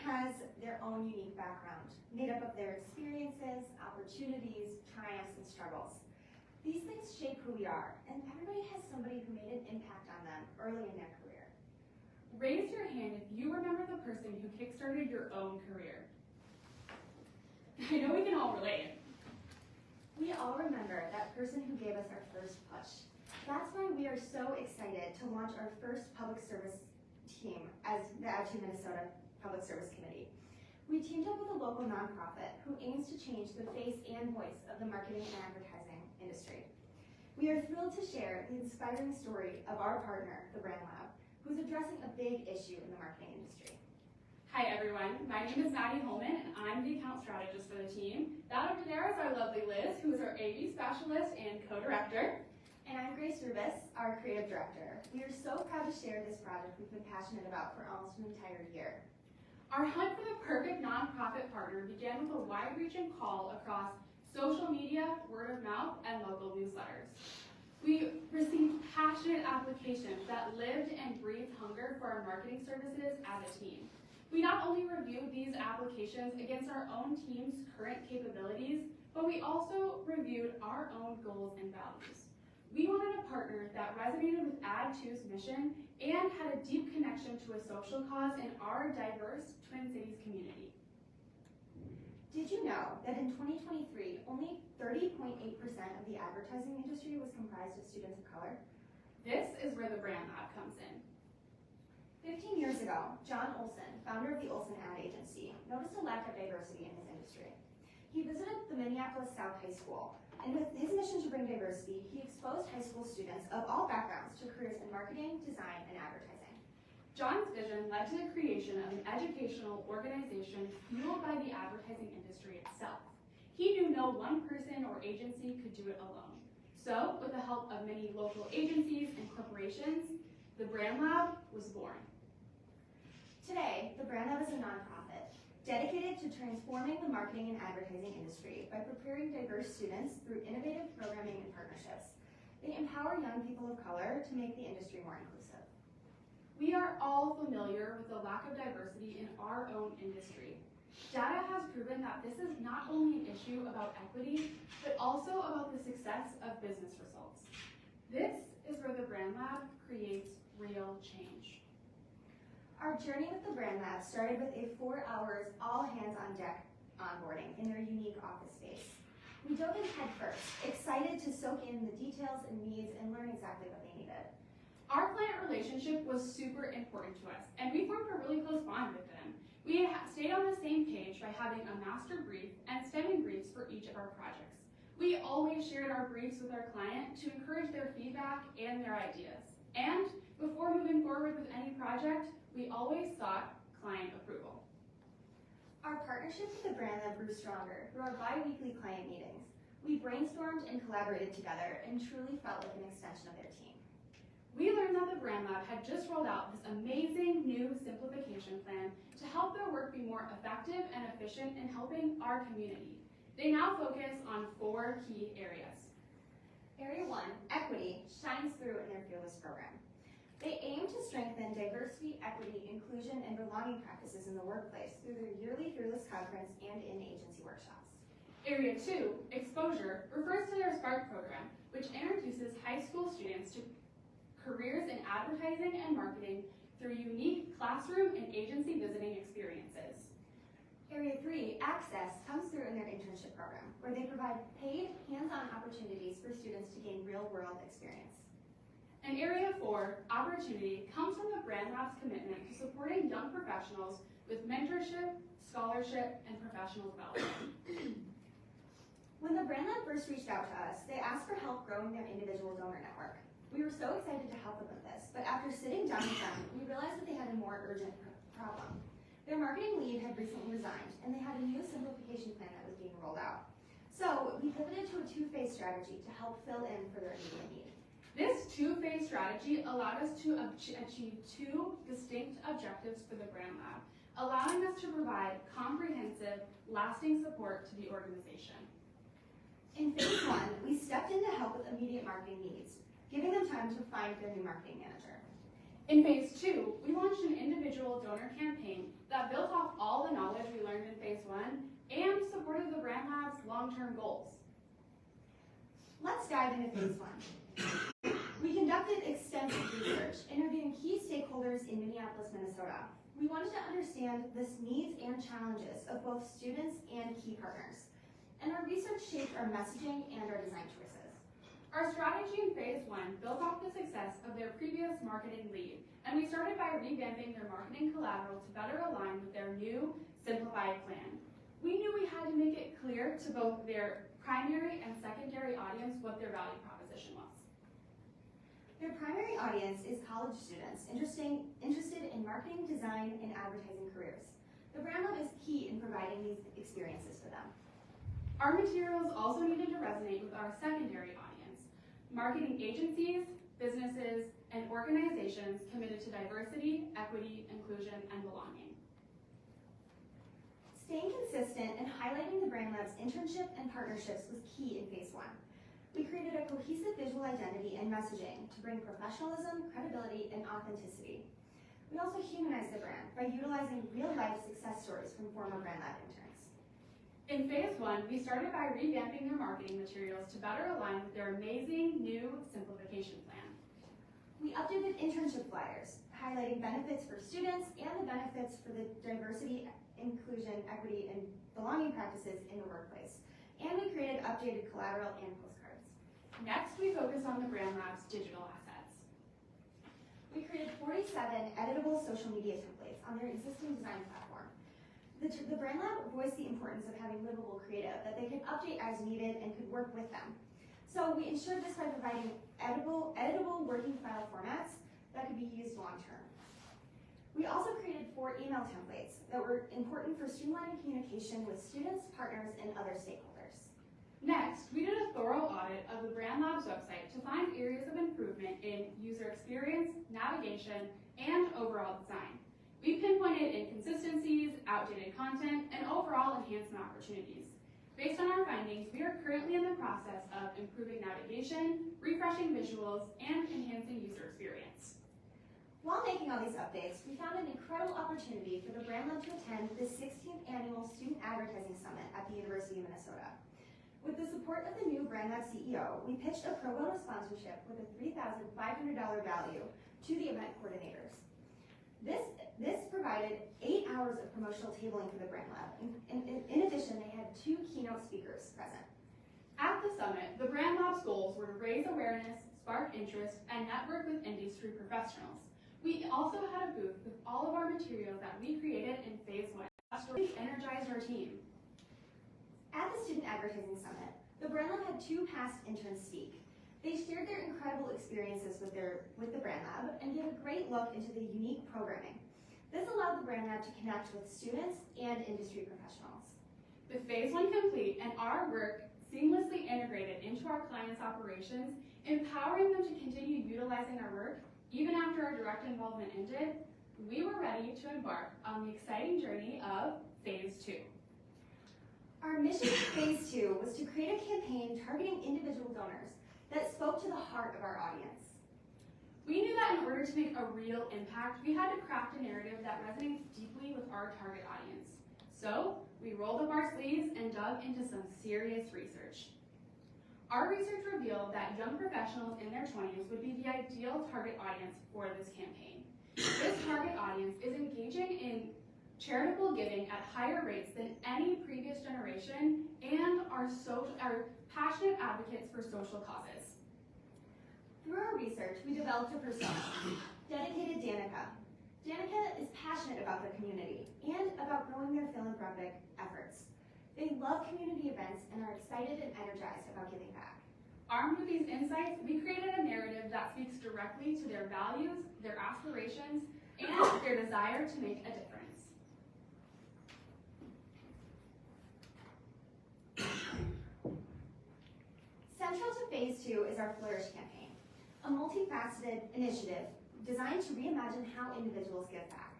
has their own unique background, made up of their experiences, opportunities, triumphs, and struggles. These things shape who we are, and everybody has somebody who made an impact on them early in their career. Raise your hand if you remember the person who kickstarted your own career. I know we can all relate. We all remember that person who gave us our first push. That's why we are so excited to launch our first public service team as the Attitude Minnesota Public Service Committee. We teamed up with a local nonprofit who aims to change the face and voice of the marketing and advertising industry. We are thrilled to share the inspiring story of our partner, the Brand Lab, who's addressing a big issue in the marketing industry. Hi everyone, my name is Maddie Holman and I'm the account strategist for the team. That over there is our lovely Liz, who is our AV specialist and co-director. And I'm Grace Rubis, our creative director. We are so proud to share this project we've been passionate about for almost an entire year. Our hunt for the perfect nonprofit partner began with a wide-reaching call across social media, word of mouth, and local newsletters. We received passionate applications that lived and breathed hunger for our marketing services as a team. We not only reviewed these applications against our own team's current capabilities, but we also reviewed our own goals and values. We wanted a partner that resonated with Add2's mission and had a deep connection to a social cause in our diverse Twin Cities community. Did you know that in 2023, only 30.8% of the advertising industry was comprised of students of color? This is where the Brand Lab comes in. 15 years ago, John Olson, founder of the Olson Ad Agency, noticed a lack of diversity in his industry. He visited the Minneapolis South High School, and with his mission to bring diversity, he exposed high school students of all backgrounds to careers in marketing, design, and advertising. John's vision led to the creation of an educational organization fueled by the advertising industry itself. He knew no one person or agency could do it alone. So, with the help of many local agencies and corporations, the Brand Lab was born. Today, the Brand Lab is a nonprofit dedicated to transforming the marketing and advertising industry by preparing diverse students through innovative programming and partnerships. They empower young people of color to make the industry more inclusive. We are all familiar with the lack of diversity in our own industry. Data has proven that this is not only an issue about equity, but also about the success of business results. This is where the Brand Lab creates real change. Our journey with the Brand Lab started with a 4 hours all hands on deck onboarding in their unique office space. We dove in head first, excited to soak in the details and needs and learn exactly what they needed. Our client relationship was super important to us, and we formed a really close bond with them. We stayed on the same page by having a master brief and stemming briefs for each of our projects. We always shared our briefs with our client to encourage their feedback and their ideas. And before moving forward with any project, we always sought client approval. Our partnership with the Brand Lab grew stronger through our bi-weekly client meetings. We brainstormed and collaborated together and truly felt like an extension of their team. We learned that the Brand Lab had just rolled out this amazing new simplification plan to help their work be more effective and efficient in helping our community. They now focus on 4 key areas. Area 1, equity, shines through in their Fearless program. They aim to strengthen diversity, equity, inclusion, and belonging practices in the workplace through their yearly Fearless conference and in-agency workshops. Area 2, exposure, refers to their Spark program, which introduces high school students to careers in advertising and marketing through unique classroom and agency visiting experiences. Area 3, access, comes through in their internship program, where they provide paid, hands-on opportunities for students to gain real-world experience. And Area 4, opportunity, comes from the Brand Lab's commitment to supporting young professionals with mentorship, scholarship, and professional development. When the Brand Lab first reached out to us, they asked for help growing their individual donor network. We were so excited to help them with this, but after sitting down with them, we realized that they had a more urgent problem. Their marketing lead had recently resigned, and they had a new simplification plan that was being rolled out. So we pivoted to a 2-phase strategy to help fill in for their immediate need. This 2-phase strategy allowed us to achieve 2 distinct objectives for the Brand Lab, allowing us to provide comprehensive, lasting support to the organization. In phase 1, we stepped in to help with immediate marketing needs, giving them time to find their new marketing manager. In phase 2, we launched an individual donor campaign that built off all Brand Lab's long-term goals. Let's dive into phase one. We conducted extensive research, interviewing key stakeholders in Minneapolis, Minnesota. We wanted to understand the needs and challenges of both students and key partners. And our research shaped our messaging and our design choices. Our strategy in phase one built off the success of their previous marketing lead, and we started by revamping their marketing collateral to better align with their new simplified plan. We knew we had to make it clear to both their primary and secondary audience what their value proposition was. Their primary audience is college students interested in marketing, design, and advertising careers. The Brand Lab is key in providing these experiences for them. Our materials also needed to resonate with our secondary audience, marketing agencies, businesses, and organizations committed to diversity, equity, inclusion, and belonging. Staying consistent and highlighting the Brand Lab's internship and partnerships was key in phase one. We created a cohesive visual identity and messaging to bring professionalism, credibility, and authenticity. We also humanized the brand by utilizing real-life success stories from former Brand Lab interns. In phase one, we started by revamping their marketing materials to better align with their amazing new simplification plan. We updated internship flyers, highlighting benefits for students and the benefits for the diversity, inclusion, equity, and belonging practices in the workplace. And we created updated collateral and postcards. Next, we focused on the Brand Lab's digital assets. We created 47 editable social media templates on their existing design platform. The Brand Lab voiced the importance of having livable creative that they could update as needed and could work with them. So we ensured this by providing editable working file formats that could be used long term. We also created 4 email templates that were important for streamlining communication with students, partners, and other stakeholders. Next, we did a thorough audit of the Brand Lab's website to find areas of improvement in user experience, navigation, and overall design. We pinpointed inconsistencies, outdated content, and overall enhancement opportunities. Based on our findings, we are currently in the process of improving navigation, refreshing visuals, and enhancing user experience. While making all these updates, we found an incredible opportunity for the Brand Lab to attend the 16th Annual Student Advertising Summit at the University of Minnesota. With the support of the new Brand Lab CEO, we pitched a pro bono sponsorship with a $3,500 value to the event coordinators. This provided 8 hours of promotional tabling for the Brand Lab. In addition, they had 2 keynote speakers present. At the summit, the Brand Lab's goals were to raise awareness, spark interest, and network with industry professionals. We also had a booth with all of our materials that we created in phase one. We energized our team. At the Student Advertising Summit, the Brand Lab had 2 past interns speak. They shared their incredible experiences with the Brand Lab and gave a great look into the unique programming. This allowed the Brand Lab to connect with students and industry professionals. With phase one complete and our work seamlessly integrated into our clients' operations, empowering them to continue utilizing our work even after our direct involvement ended, we were ready to embark on the exciting journey of phase two. Our mission for phase 2 was to create a campaign targeting individual donors that spoke to the heart of our audience. We knew that in order to make a real impact, we had to craft a narrative that resonates deeply with our target audience. So we rolled up our sleeves and dug into some serious research. Our research revealed that young professionals in their 20s would be the ideal target audience for this campaign. This target audience is engaging in charitable giving at higher rates than any previous generation and are passionate advocates for social causes. Through our research, we developed a persona, dedicated Danica. Danica is passionate about their community and about growing their philanthropic efforts. They love community events and are excited and energized about giving back. Armed with these insights, we created a narrative that speaks directly to their values, their aspirations, and their desire to make a difference. Central to phase 2 is our Flourish campaign, a multifaceted initiative designed to reimagine how individuals give back.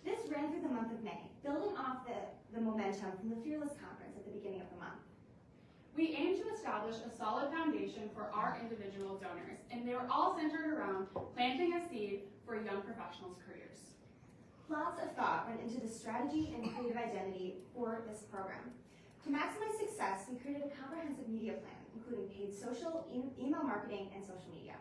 This ran through the month of May, building off the momentum from the Fearless Conference at the beginning of the month. We aim to establish a solid foundation for our individual donors, and they were all centered around planting a seed for young professionals' careers. Lots of thought went into the strategy and creative identity for this program. To maximize success, we created a comprehensive media plan, including paid social, email marketing, and social media.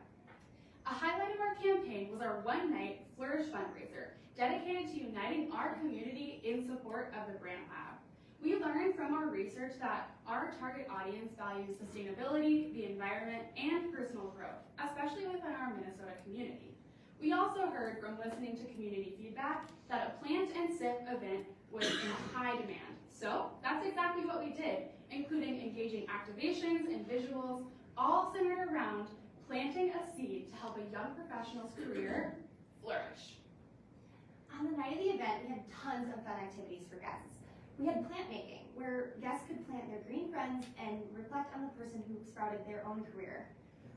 A highlight of our campaign was our one-night Flourish fundraiser, dedicated to uniting our community in support of the Brand Lab. We learned from our research that our target audience values sustainability, the environment, and personal growth, especially within our Minnesota community. We also heard from listening to community feedback that a plant and sip event was in high demand. So that's exactly what we did, including engaging activations and visuals, all centered around planting a seed to help a young professional's career flourish. On the night of the event, we had tons of fun activities for guests. We had plant making, where guests could plant their green friends and reflect on the person who sprouted their own career.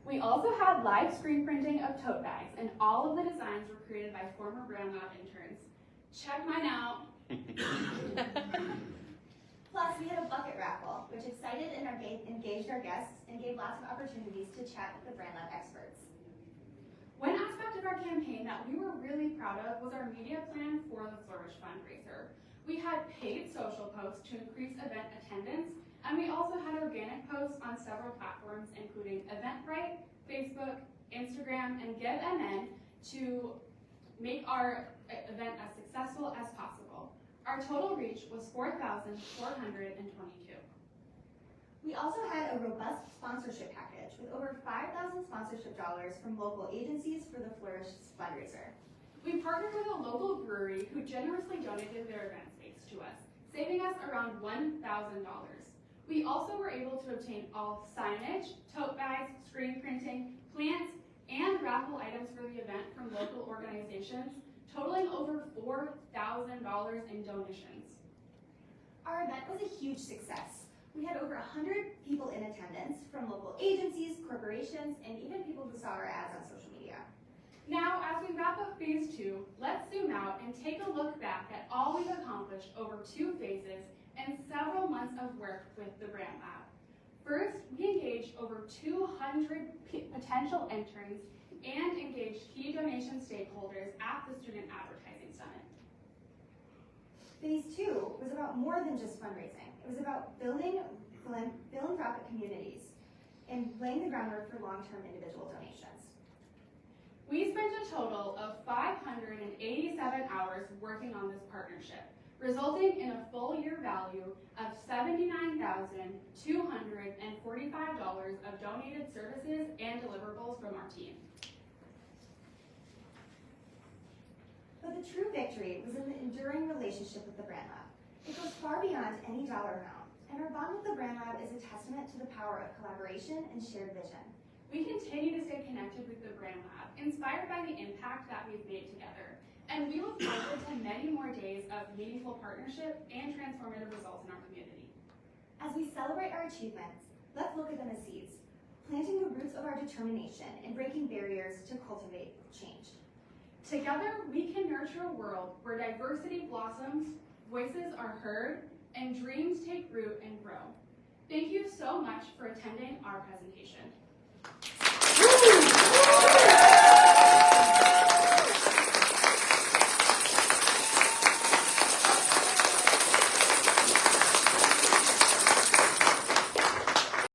We also had live screen printing of tote bags, and all of the designs were created by former Brand Lab interns. Check mine out. Plus, we had a bucket raffle, which excited and engaged our guests and gave lots of opportunities to chat with the Brand Lab experts. One aspect of our campaign that we were really proud of was our media plan for the Flourish fundraiser. We had paid social posts to increase event attendance, and we also had organic posts on several platforms, including Eventbrite, Facebook, Instagram, and GiveMN, to make our event as successful as possible. Our total reach was 4,422. We also had a robust sponsorship package with over 5,000 sponsorship dollars from local agencies for the Flourish fundraiser. We partnered with a local brewery who generously donated their event space to us, saving us around $1,000. We also were able to obtain all signage, tote bags, screen printing, plants, and raffle items for the event from local organizations, totaling over $4,000 in donations. Our event was a huge success. We had over 100 people in attendance from local agencies, corporations, and even people who saw our ads on social media. Now, as we wrap up phase 2, let's zoom out and take a look back at all we've accomplished over 2 phases and several months of work with the Brand Lab. First, we engaged over 200 potential interns and engaged key donation stakeholders at the Student Advertising Summit. Phase 2 was about more than just fundraising. It was about building philanthropic communities and laying the groundwork for long-term individual donations. We spent a total of 587 hours working on this partnership, resulting in a full year value of $79,245 of donated services and deliverables from our team. But the true victory was in the enduring relationship with the Brand Lab. It goes far beyond any dollar amount, and our bond with the Brand Lab is a testament to the power of collaboration and shared vision. We continue to stay connected with the Brand Lab, inspired by the impact that we've made together, and we look forward to many more days of meaningful partnership and transformative results in our community. As we celebrate our achievements, let's look at them as seeds, planting the roots of our determination and breaking barriers to cultivate change. Together, we can nurture a world where diversity blossoms, voices are heard, and dreams take root and grow. Thank you so much for attending our presentation.